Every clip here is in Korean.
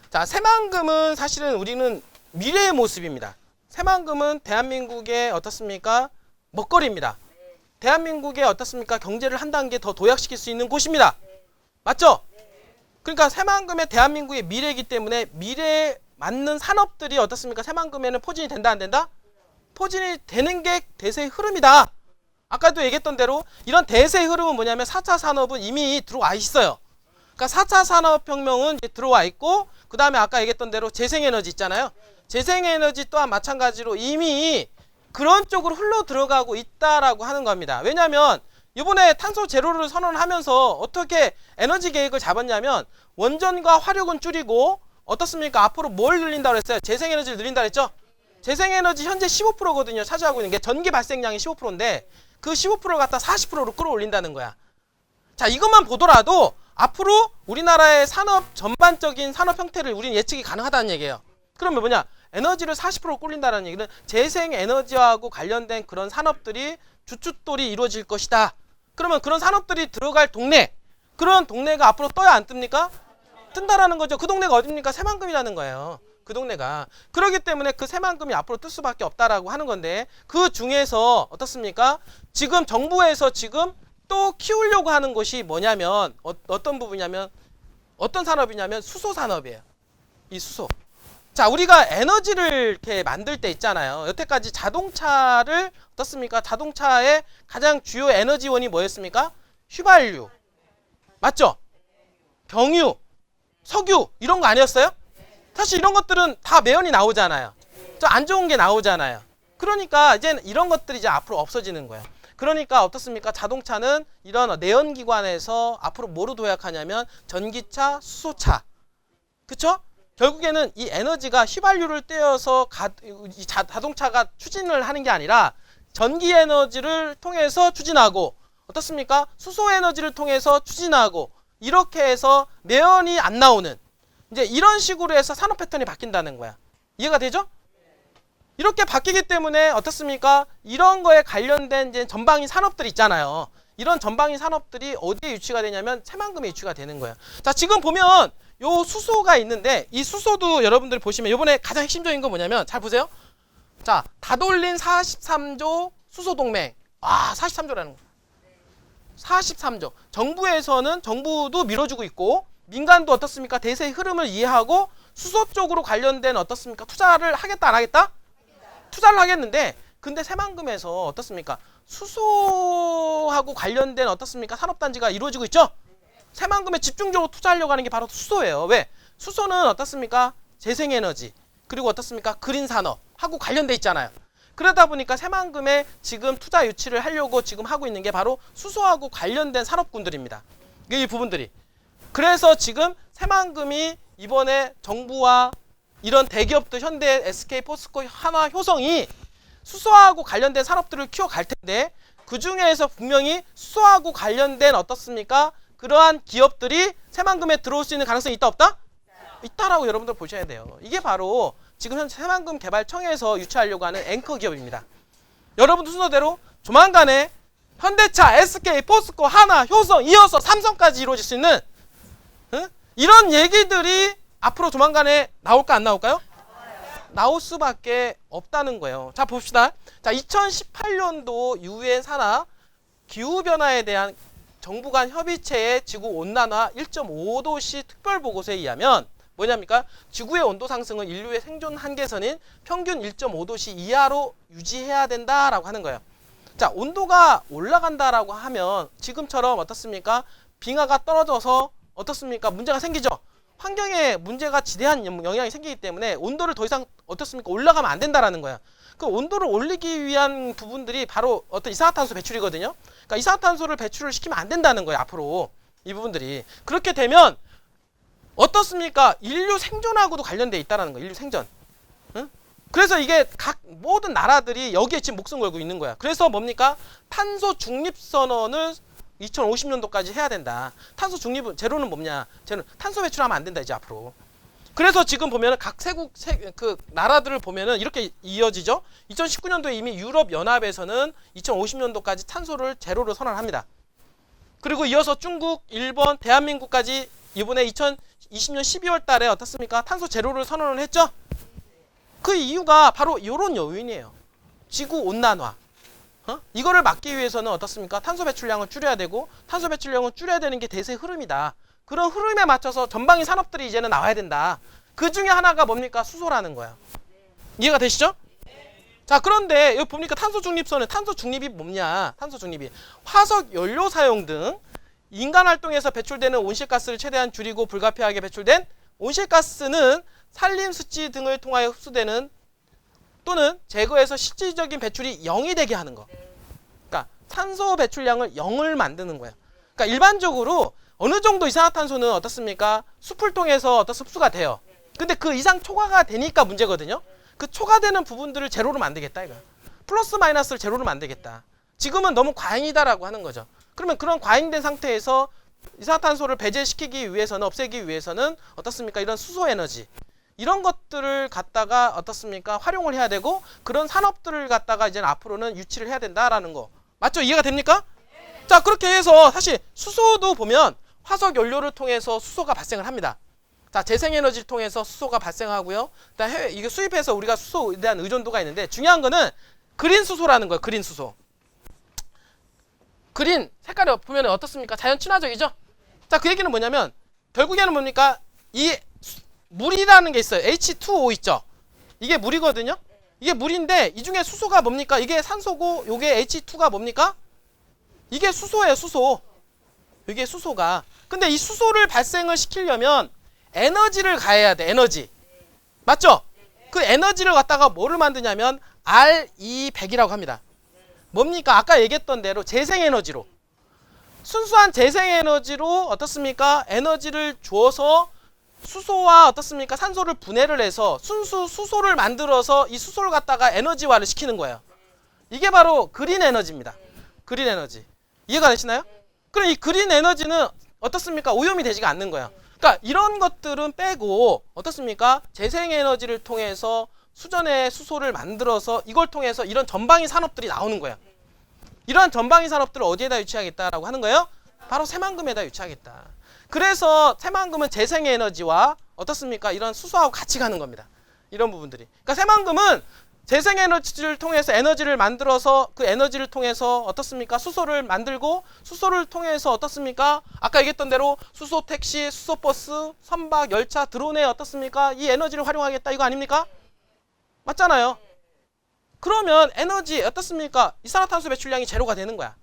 자, 새만금은 사실은 우리는 미래의 모습입니다. 새만금은 대한민국의 어떻습니까? 먹거리입니다. 대한민국의 어떻습니까? 경제를 한 단계 더 도약시킬 수 있는 곳입니다. 맞죠? 그러니까 새만금의 대한민국의 미래이기 때문에 미래에 맞는 산업들이 어떻습니까? 새만금에는 포진이 된다 안 된다? 포진이 되는 게 대세의 흐름이다. 아까도 얘기했던 대로 이런 대세의 흐름은 뭐냐면 4차 산업은 이미 들어와 있어요. 그러니까 4차 산업혁명은 이제 들어와 있고, 그 다음에 아까 얘기했던 대로 재생에너지 있잖아요. 재생에너지 또한 마찬가지로 이미 그런 쪽으로 흘러 들어가고 있다라고 하는 겁니다. 왜냐하면 이번에 탄소 제로를 선언하면서 어떻게 에너지 계획을 잡았냐면 원전과 화력은 줄이고 어떻습니까? 앞으로 뭘 늘린다고 했어요? 재생에너지를 늘린다고 했죠? 재생에너지 현재 15%거든요. 차지하고 있는 게 전기 발생량이 15%인데 그 15%를 갖다 40%로 끌어올린다는 거야. 자, 이것만 보더라도 앞으로 우리나라의 산업 전반적인 산업 형태를 우리는 예측이 가능하다는 얘기예요. 그러면 뭐냐? 에너지를 40% 꿀린다는 얘기는 재생에너지하고 관련된 그런 산업들이 주춧돌이 이루어질 것이다. 그러면 그런 산업들이 들어갈 동네, 그런 동네가 앞으로 떠야 안 뜹니까? 뜬다라는 거죠. 그 동네가 어딥니까? 새만금이라는 거예요. 그 동네가. 그렇기 때문에 그 새만금이 앞으로 뜰 수밖에 없다라고 하는 건데, 그 중에서 어떻습니까? 지금 정부에서 지금 또 키우려고 하는 것이 뭐냐면 어떤 부분이냐면 어떤 산업이냐면 수소 산업이에요. 이 수소. 자, 우리가 에너지를 이렇게 만들 때 있잖아요. 여태까지 자동차를 어떻습니까? 자동차의 가장 주요 에너지원이 뭐였습니까? 휘발유. 맞죠? 경유, 석유 이런 거 아니었어요? 사실 이런 것들은 다 매연이 나오잖아요. 저 안 좋은 게 나오잖아요. 그러니까 이제 이런 것들이 이제 앞으로 없어지는 거예요. 그러니까 어떻습니까? 자동차는 이런 내연기관에서 앞으로 뭐로 도약하냐면 전기차, 수소차. 그쵸? 결국에는 이 에너지가 휘발유를 떼어서 자동차가 추진을 하는 게 아니라 전기 에너지를 통해서 추진하고 어떻습니까? 수소 에너지를 통해서 추진하고 이렇게 해서 매연이 안 나오는 이제 이런 식으로 해서 산업 패턴이 바뀐다는 거야. 이해가 되죠? 이렇게 바뀌기 때문에 어떻습니까? 이런 거에 관련된 이제 전방위 산업들이 있잖아요. 이런 전방위 산업들이 어디에 유치가 되냐면 새만금에 유치가 되는 거예요. 자, 지금 보면 요 수소가 있는데 이 수소도 여러분들이 보시면 이번에 가장 핵심적인 건 뭐냐면 잘 보세요. 자, 다돌린 43조 수소동맹. 43조라는 거. 43조. 정부도 밀어주고 있고 민간도 어떻습니까? 대세의 흐름을 이해하고 수소 쪽으로 관련된 어떻습니까? 투자를 하겠다 안 하겠다? 투자를 하겠는데 근데 새만금에서 어떻습니까? 수소하고 관련된 어떻습니까? 산업단지가 이루어지고 있죠? 새만금에 집중적으로 투자하려고 하는 게 바로 수소예요. 왜? 수소는 어떻습니까? 재생에너지 그리고 어떻습니까? 그린산업하고 관련돼 있잖아요. 그러다 보니까 새만금에 지금 투자 유치를 하려고 지금 하고 있는 게 바로 수소하고 관련된 산업군들입니다. 이 부분들이. 그래서 지금 새만금이 이번에 정부와 이런 대기업들 현대, SK, 포스코, 한화, 효성이 수소하고 관련된 산업들을 키워갈 텐데 그 중에서 분명히 수소하고 관련된 어떻습니까? 그러한 기업들이 새만금에 들어올 수 있는 가능성이 있다 없다? 있다라고 여러분들 보셔야 돼요. 이게 바로 지금 현재 새만금 개발청에서 유치하려고 하는 앵커 기업입니다. 여러분들 순서대로 조만간에 현대차, SK, 포스코, 한화, 효성, 이어서 삼성까지 이루어질 수 있는 이런 얘기들이 앞으로 조만간에 나올까 안 나올까요? 나올 수밖에 없다는 거예요. 자, 봅시다. 자, 2018년도 유엔 산하 기후변화에 대한 정부 간 협의체의 지구 온난화 1.5도씨 특별보고서에 의하면 뭐냐입니까? 지구의 온도 상승은 인류의 생존 한계선인 평균 1.5도씨 이하로 유지해야 된다라고 하는 거예요. 자, 온도가 올라간다라고 하면 지금처럼 어떻습니까? 빙하가 떨어져서 어떻습니까? 문제가 생기죠. 환경에 문제가 지대한 영향이 생기기 때문에 온도를 더 이상 어떻습니까? 올라가면 안 된다라는 거야. 그 온도를 올리기 위한 부분들이 바로 어떤 이산화탄소 배출이거든요. 그러니까 이산화탄소를 배출을 시키면 안 된다는 거예요. 앞으로 이 부분들이. 그렇게 되면 어떻습니까? 인류 생존하고도 관련돼 있다는 거예요. 인류 생존. 응? 그래서 이게 각 모든 나라들이 여기에 지금 목숨 걸고 있는 거야. 그래서 뭡니까? 탄소 중립 선언을 2050년도까지 해야 된다. 탄소 중립은 제로는 뭐냐? 제로는 탄소 배출하면 안 된다 이제 앞으로. 그래서 지금 보면은 각 그 나라들을 보면은 이렇게 이어지죠. 2019년도에 이미 유럽 연합에서는 2050년도까지 탄소를 제로로 선언합니다. 그리고 이어서 중국, 일본, 대한민국까지 이번에 2020년 12월 달에 어떻습니까? 탄소 제로를 선언을 했죠? 그 이유가 바로 이런 요인이에요. 지구 온난화. 이거를 막기 위해서는 어떻습니까? 탄소 배출량을 줄여야 되고, 탄소 배출량을 줄여야 되는 게 대세의 흐름이다. 그런 흐름에 맞춰서 전방위 산업들이 이제는 나와야 된다. 그 중에 하나가 뭡니까? 수소라는 거야. 이해가 되시죠? 자, 그런데 여기 보니까 탄소 중립선은, 탄소 중립이 뭐냐? 탄소 중립이 화석 연료 사용 등 인간 활동에서 배출되는 온실가스를 최대한 줄이고 불가피하게 배출된 온실가스는 산림 수치 등을 통하여 흡수되는 또는 제거해서 실질적인 배출이 0이 되게 하는 거. 그러니까 탄소 배출량을 0을 만드는 거예요. 그러니까 일반적으로 어느 정도 이산화탄소는 어떻습니까? 숲을 통해서 흡수가 돼요. 근데 그 이상 초과가 되니까 문제거든요. 그 초과되는 부분들을 제로로 만들겠다 이거. 플러스 마이너스를 제로로 만들겠다. 지금은 너무 과잉이다라고 하는 거죠. 그러면 그런 과잉된 상태에서 이산화탄소를 배제시키기 위해서는, 없애기 위해서는 어떻습니까? 이런 수소 에너지, 이런 것들을 갖다가 어떻습니까? 활용을 해야 되고, 그런 산업들을 갖다가 이제 앞으로는 유치를 해야 된다라는 거. 맞죠? 이해가 됩니까? 자, 그렇게 해서 사실 수소도 보면 화석 연료를 통해서 수소가 발생을 합니다. 자, 재생에너지를 통해서 수소가 발생하고요. 일단 해외 이게 수입해서 우리가 수소에 대한 의존도가 있는데, 중요한 거는 그린 수소라는 거예요. 그린 수소. 그린 색깔이 보면 어떻습니까? 자연 친화적이죠? 자, 그 얘기는 뭐냐면 결국에는 뭡니까? 이 물이라는 게 있어요. H2O 있죠? 이게 물이거든요? 이게 물인데 이 중에 수소가 뭡니까? 이게 산소고 요게 H2가 뭡니까? 이게 수소예요. 수소. 이게 수소가. 근데 이 수소를 발생을 시키려면 에너지를 가해야 돼. 에너지. 맞죠? 그 에너지를 갖다가 뭐를 만드냐면 RE100이라고 합니다. 뭡니까? 아까 얘기했던 대로 재생에너지로, 순수한 재생에너지로 어떻습니까? 에너지를 주어서 수소와 어떻습니까? 산소를 분해를 해서 순수 수소를 만들어서 이 수소를 갖다가 에너지화를 시키는 거예요. 이게 바로 그린 에너지입니다. 그린 에너지. 이해가 되시나요? 그럼 이 그린 에너지는 어떻습니까? 오염이 되지가 않는 거예요. 그러니까 이런 것들은 빼고 어떻습니까? 재생에너지를 통해서 수전의 수소를 만들어서 이걸 통해서 이런 전방위 산업들이 나오는 거예요. 이러한 전방위 산업들을 어디에다 유치하겠다라고 하는 거예요? 바로 새만금에다 유치하겠다. 그래서 새만금은 재생에너지와 어떻습니까? 이런 수소하고 같이 가는 겁니다. 이런 부분들이. 그러니까 새만금은 재생에너지를 통해서 에너지를 만들어서 그 에너지를 통해서 어떻습니까? 수소를 만들고, 수소를 통해서 어떻습니까? 아까 얘기했던 대로 수소 택시, 수소 버스, 선박, 열차, 드론에 어떻습니까? 이 에너지를 활용하겠다 이거 아닙니까? 맞잖아요. 그러면 에너지 어떻습니까? 이산화탄소 배출량이 제로가 되는 거야.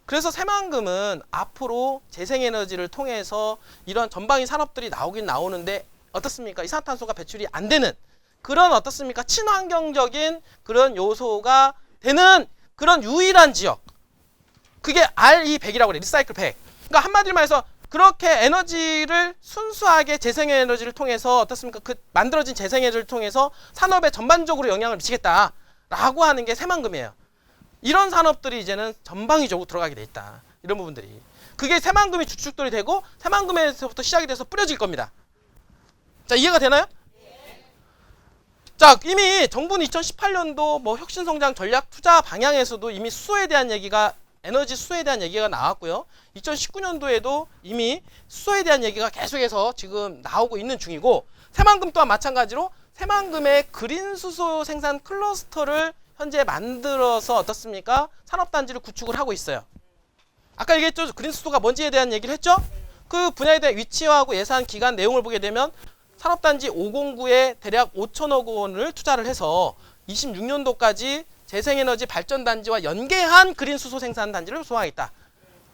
그래서 새만금은 앞으로 재생에너지를 통해서 이런 전방위 산업들이 나오긴 나오는데 어떻습니까? 이산화탄소가 배출이 안 되는 그런 어떻습니까? 친환경적인 그런 요소가 되는 그런 유일한 지역. 그게 RE100이라고 그래. 리사이클 100. 그러니까 한마디로 말해서 그렇게 에너지를 순수하게 재생에너지를 통해서 어떻습니까? 그 만들어진 재생에너지를 통해서 산업에 전반적으로 영향을 미치겠다라고 하는 게 새만금이에요. 이런 산업들이 이제는 전방위적으로 들어가게 돼 있다. 이런 부분들이. 그게 새만금이 주축들이 되고 새만금에서부터 시작이 돼서 뿌려질 겁니다. 자, 이해가 되나요? 자, 이미 정부는 2018년도 뭐 혁신성장 전략 투자 방향에서도 이미 수소에 대한 얘기가, 에너지 수소에 대한 얘기가 나왔고요. 2019년도에도 이미 수소에 대한 얘기가 계속해서 지금 나오고 있는 중이고, 새만금 또한 마찬가지로 새만금의 그린 수소 생산 클러스터를 현재 만들어서 어떻습니까? 산업단지를 구축을 하고 있어요. 아까 얘기했죠? 그린 수소가 뭔지에 대한 얘기를 했죠? 그 분야에 대한 위치하고 예산 기간 내용을 보게 되면 산업단지 509에 대략 5천억 원을 투자를 해서 26년도까지 재생에너지 발전단지와 연계한 그린 수소 생산단지를 소화하겠다.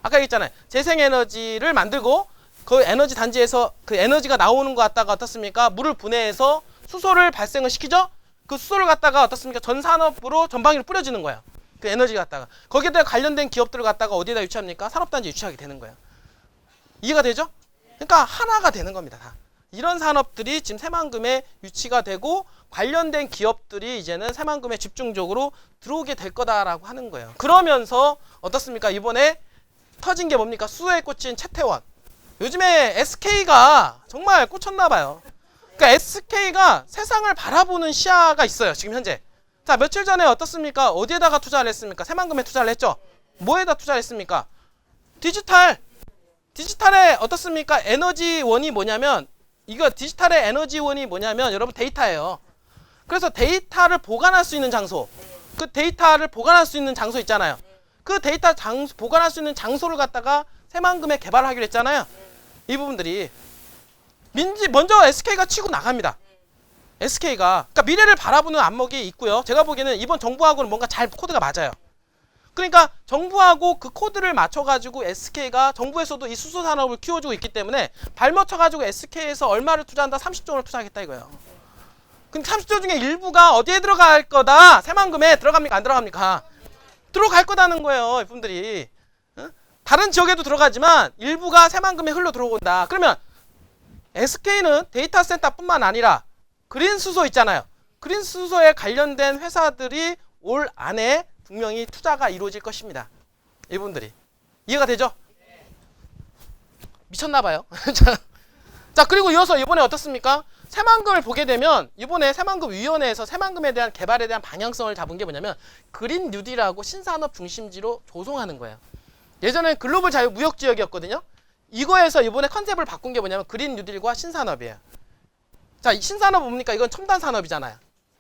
아까 얘기했잖아요. 재생에너지를 만들고 그 에너지 단지에서 그 에너지가 나오는 거 갖다가 어떻습니까? 물을 분해해서 수소를 발생을 시키죠? 그 수소를 갖다가 어떻습니까? 전 산업으로 전방위로 뿌려지는 거예요. 그 에너지 갖다가. 거기에다 관련된 기업들을 갖다가 어디에다 유치합니까? 산업단지 유치하게 되는 거예요. 이해가 되죠? 그러니까 하나가 되는 겁니다. 다. 이런 산업들이 지금 새만금에 유치가 되고 관련된 기업들이 이제는 새만금에 집중적으로 들어오게 될 거다라고 하는 거예요. 그러면서 어떻습니까? 이번에 터진 게 뭡니까? 수소에 꽂힌 채태원. 요즘에 SK가 정말 꽂혔나 봐요. 그러니까 SK가 세상을 바라보는 시야가 있어요. 지금 현재. 자, 며칠 전에 어떻습니까? 어디에다가 투자를 했습니까? 새만금에 투자를 했죠. 뭐에다 투자를 했습니까? 디지털에 어떻습니까? 에너지원이 뭐냐면 이거 디지털의 에너지원이 뭐냐면 여러분 데이터예요. 그래서 데이터를 보관할 수 있는 장소, 그 데이터를 보관할 수 있는 장소 있잖아요. 그 데이터 보관할 수 있는 장소를 갖다가 새만금에 개발하기로 했잖아요. 이 부분들이 먼저 SK가 치고 나갑니다. SK가 그러니까 미래를 바라보는 안목이 있고요. 제가 보기에는 이번 정부하고는 뭔가 잘 코드가 맞아요. 그러니까 정부하고 그 코드를 맞춰가지고 SK가 정부에서도 이 수소 산업을 키워주고 있기 때문에 발맞춰가지고 SK에서 얼마를 투자한다? 30조 원을 투자하겠다 이거예요. 근데 30조 중에 일부가 어디에 들어갈 거다? 새만금에 들어갑니까? 안 들어갑니까? 들어갈 거다는 거예요. 이분들이. 다른 지역에도 들어가지만 일부가 새만금에 흘러 들어온다. 그러면 SK는 데이터 센터뿐만 아니라 그린 수소 있잖아요. 그린 수소에 관련된 회사들이 올 안에 분명히 투자가 이루어질 것입니다. 이분들이. 이해가 되죠? 미쳤나 봐요. 자, 그리고 이어서 이번에 어떻습니까? 새만금을 보게 되면 이번에 새만금위원회에서 새만금에 대한 개발에 대한 방향성을 잡은 게 뭐냐면 그린 뉴딜하고 신산업 중심지로 조성하는 거예요. 예전에는 글로벌 자유무역지역이었거든요. 이거에서 이번에 컨셉을 바꾼 게 뭐냐면 그린 뉴딜과 신산업이에요. 자, 신산업 뭡니까? 이건 첨단 산업이잖아요.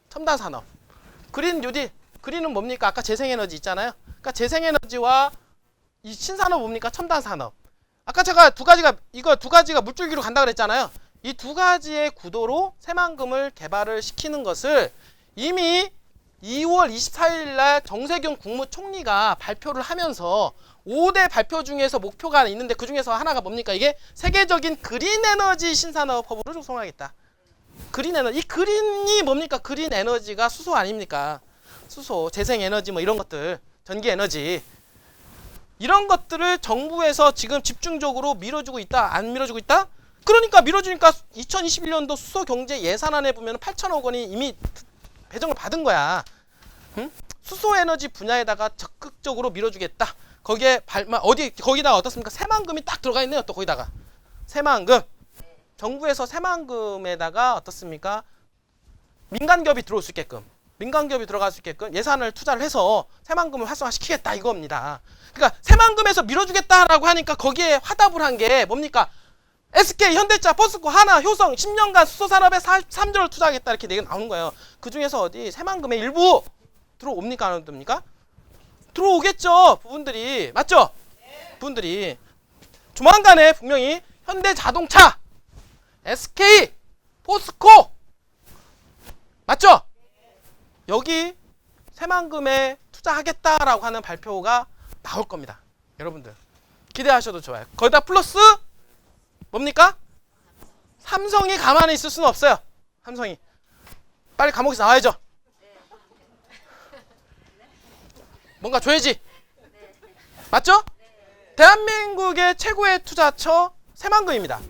첨단 산업. 그린 뉴딜. 그린은 뭡니까? 아까 재생에너지 있잖아요. 그러니까 재생에너지와 이 신산업 뭡니까? 첨단 산업. 아까 제가 두 가지가 물줄기로 간다 그랬잖아요. 이 두 가지의 구도로 새만금을 개발을 시키는 것을 이미 2월 24일 날 정세균 국무총리가 발표를 하면서 5대 발표 중에서 목표가 있는데 그 중에서 하나가 뭡니까? 이게 세계적인 그린 에너지 신산업 허브를 조성하겠다. 그린 에너지. 이 그린이 뭡니까? 그린 에너지가 수소 아닙니까? 수소, 재생 에너지 뭐 이런 것들, 전기 에너지. 이런 것들을 정부에서 지금 집중적으로 밀어주고 있다? 안 밀어주고 있다? 그러니까 밀어주니까 2021년도 수소 경제 예산안에 보면 8천억 원이 이미 배정을 받은 거야. 응? 수소 에너지 분야에다가 적극적으로 밀어주겠다. 거기에 거기다가 어떻습니까? 새만금이 딱 들어가 있네요. 또 거기다가 새만금. 정부에서 새만금에다가 어떻습니까? 민간기업이 들어올 수 있게끔, 민간기업이 들어갈 수 있게끔 예산을 투자를 해서 새만금을 활성화시키겠다 이겁니다. 그러니까 새만금에서 밀어주겠다라고 하니까 거기에 화답을 한 게 뭡니까? SK, 현대차, 포스코, 하나, 효성 10년간 수소산업에 3조를 투자하겠다 이렇게 얘기가 나오는 거예요. 그 중에서 어디 새만금의 일부 들어옵니까? 안 들어옵니까? 들어오겠죠. 부분들이. 맞죠? 부분들이. 조만간에 분명히 현대자동차, SK, 포스코 맞죠? 여기 새만금에 투자하겠다라고 하는 발표가 나올 겁니다. 여러분들 기대하셔도 좋아요. 거기다 플러스 뭡니까? 삼성이 가만히 있을 수는 없어요. 삼성이 빨리 감옥에서 나와야죠. 뭔가 줘야지. 맞죠? 대한민국의 최고의 투자처 새만금입니다.